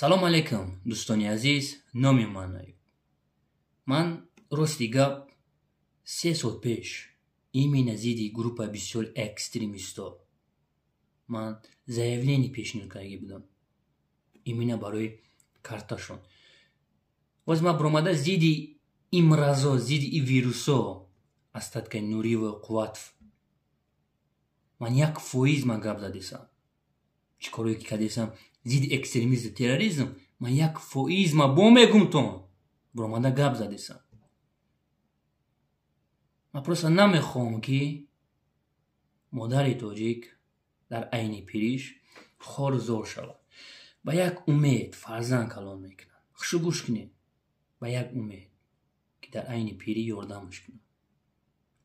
салом алейкум дӯстони азиз, номи ман Аюб. Ман рости гап 3 сол пеш ими назиди группа бисёр экстремисто ман заявление пешнид карда будам. Имина барои карташон. Боз ман биромада зиди имразо, зиди и вирусо астаткаи нуриво қувватв. Ман 1% ман гап задесам. Чӣ корое ки кардесам зиди экстремизм, терроризм, ман 1% ман бомегумтон биромада гап задесам. ман просто намехоҳам ки модари тоҷик дар айни пириш хорзор шавад. ба як умед фарзанд калон мекунад. хушу гӯш кунед. ба як умед ки дар айни пирӣ ёрдамаш кунад.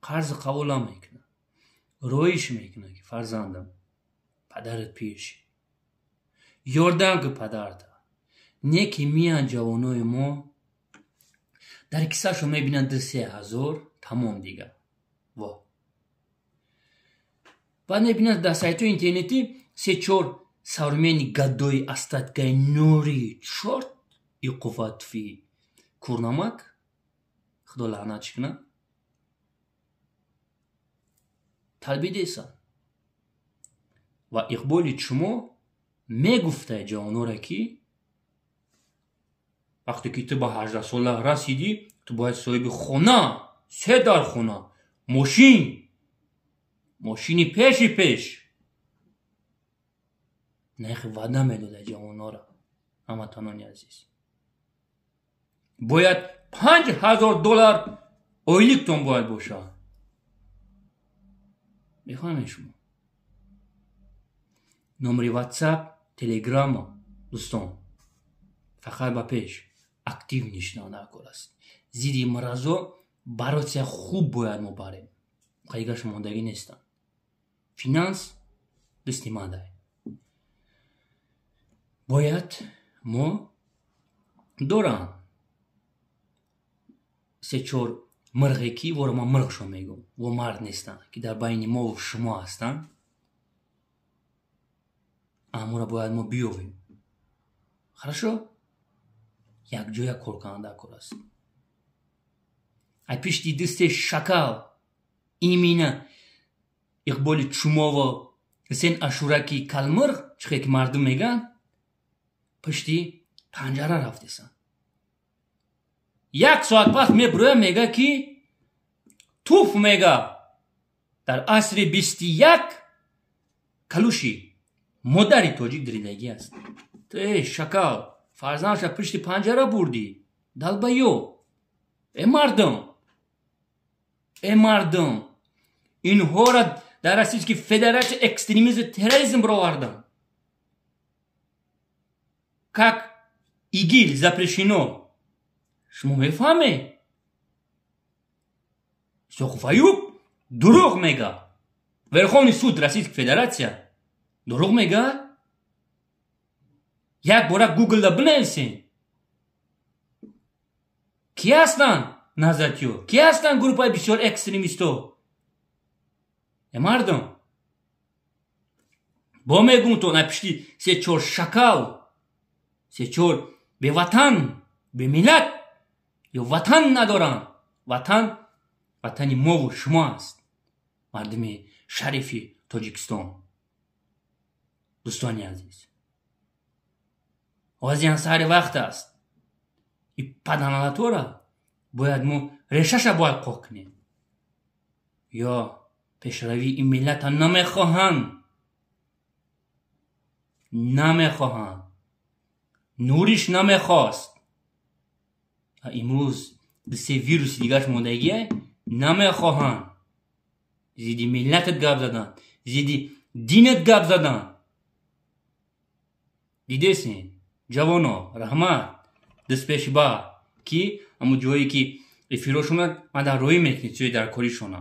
қарзу қабулам мекунад. роиш мекунад ки фарзандам, падарат пир шид. ёрдам ки падарта. Не ки миянд ҷавонои мо дар киссаашон мебинанд 2-3 тамом дига. во. баъд мебинанд дар сайтҳои интернетӣ 3-4 савремени гадои астаткаи нури чорт и қувватфи курнамак, худо лаънатш кунад, талбидесан. ва иқболи чумо мегуфта ҷавоноро ки вақте ки ту ба 18 сола расиди, ту бояд соҳиби хона, 3 дар хона, мошини пеш нахи ваъда медода ҷавоноро. ҳамватанони азиз, бояд $5000 ойликтон бояд бошад. мефаҳмед шумо? номери ватсап, телеграмма дӯстон фақат ба пеш актив нишона накор аст. зиди маразо баротия хуб бояд мо барем. қайгаш мондагӣ нестам. финанс дасти ман дай. бояд мо дорам 3-4 мирғе ки воро ман мирғшон мегум, во мард нестанд ки дар байни мову шумо ҳастанд. амора бояд мо биёвем. хорошо? якҷоя коркунанда кор аст. ай пишти дисте шакал имина иқболи чумово ҳусейн ашураки калмирғ чихе ки мардум меган пишти панҷара рафтесан. 1 соат пас меброя мега ки туф мега дар асри 21 калуши модари тоҷик диридагӣ аст. ту шакал фарзандша пишти панҷара бурдӣ. далбаё. мардум. инҳора дар Российской Федерации экстремизм и терроризм бировардан. Как ИГИЛ запрещено. шумо мефаҳмед? Сохов Аюб дурӯғ мега. Верховный суд Российской Федерация дурӯғ мега. як бора гуглда бинависен. ки ҳастанд назатиё? ки ҳастанд группаи бисёр экстремисто? мардум бо мегумтон пишти 3-4 шакал, 3-4 беватан, бемиллат ё ватан надоранд. ватани мову шумо аст, мардуми шарифи Тоҷикистон. дӯстони азиз, ҳозир сари вақт аст. и паданалатора бояд мо решаша бояд қоқ кунем. ё пешравии ин миллата намехоҳанд. нуриш намехост. имрӯз 2 вируси дигарш мондагие намехоҳанд. зиди миллатат гап задан, зиди динат гап задан. дидесин ҷавоно, раҳмат, дастпешба ки аму ҷое ки эфирошонад ман дар роҳӣ мекунед чӯи дар коришона.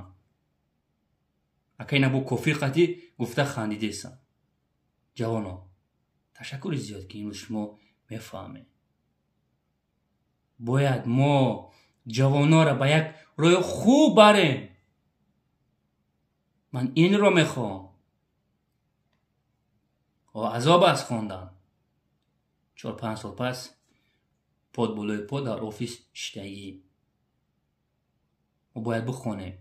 акайна бо кофир қатӣ гуфта хандидесам. ҷавоно, ташаккури зиёд ки имрӯз шумо мефаҳмед. бояд мо ҷавонора ба як роҳи хуб барем. ман инро мехоҳам. азоб аст хондан. 4-5 سال پس پاد بالای پاد در آفیس شتایی. ما باید بخونه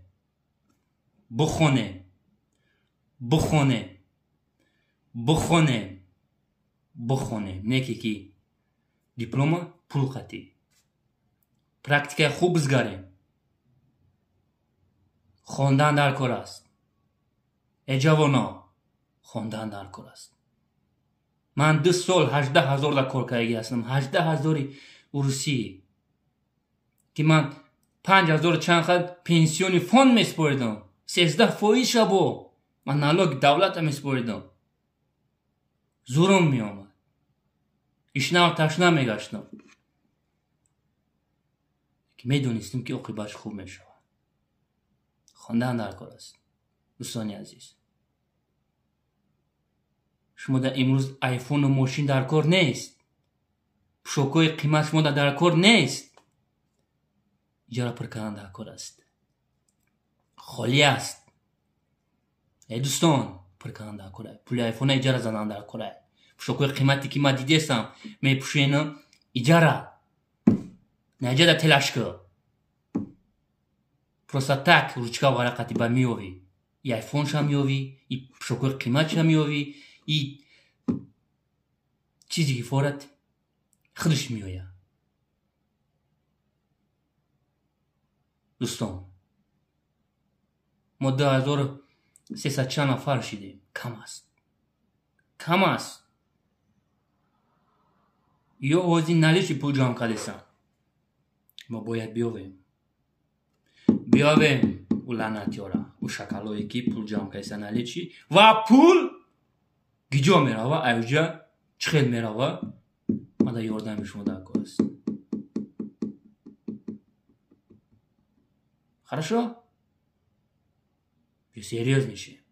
نکی که دیپلوم پول خطی پرکتیکه خوب بزگاریم. خواندن در کار است. جوانا خواندن در کار است. من 2 سال 18,000 در کار کردگی هستم. 18,000 روسی که من 5,000 چند خد پنسیونی فوند میسپاریدم. 13 فایز شبو من налог دولت میسپاریدم. زورم میامد. اشنا و تشنا میگشتم که میدونستم که عاقبتش خوب میشود. خواندن در کار است. دوستان عزیز، شما در امروز آیفون و ماشین در کار نیست. پوشاک‌های قیمت شما در کار نیست. اجاره پر کردن در کار است. خالی است. ای دوستان، پر کردن در کار است. پول آیفون اجاره زدن در کار است. پوشاک‌های قیمتی که من دیدم میپوشین اجاره. نجا در تلاشکو. просто так ручка ورقتی با میوی. ای آیفون شم میوی. ای پوشاک‌های قیمت شم میوی. ای چیزی که فورت خودش میویه. دوستان، ما 2300 چند نفر شدیم. کم است. یا آوازی نلیشی پول جمع کردیسن. ما باید بیاویم او لعنتیارا او شکلایی که پول جمع کردیسن نلیشی و پول گیجا میروه ایوجا چخیل میروه. ما در یاردم شما در کار است. Хорошо? И серьезнейший.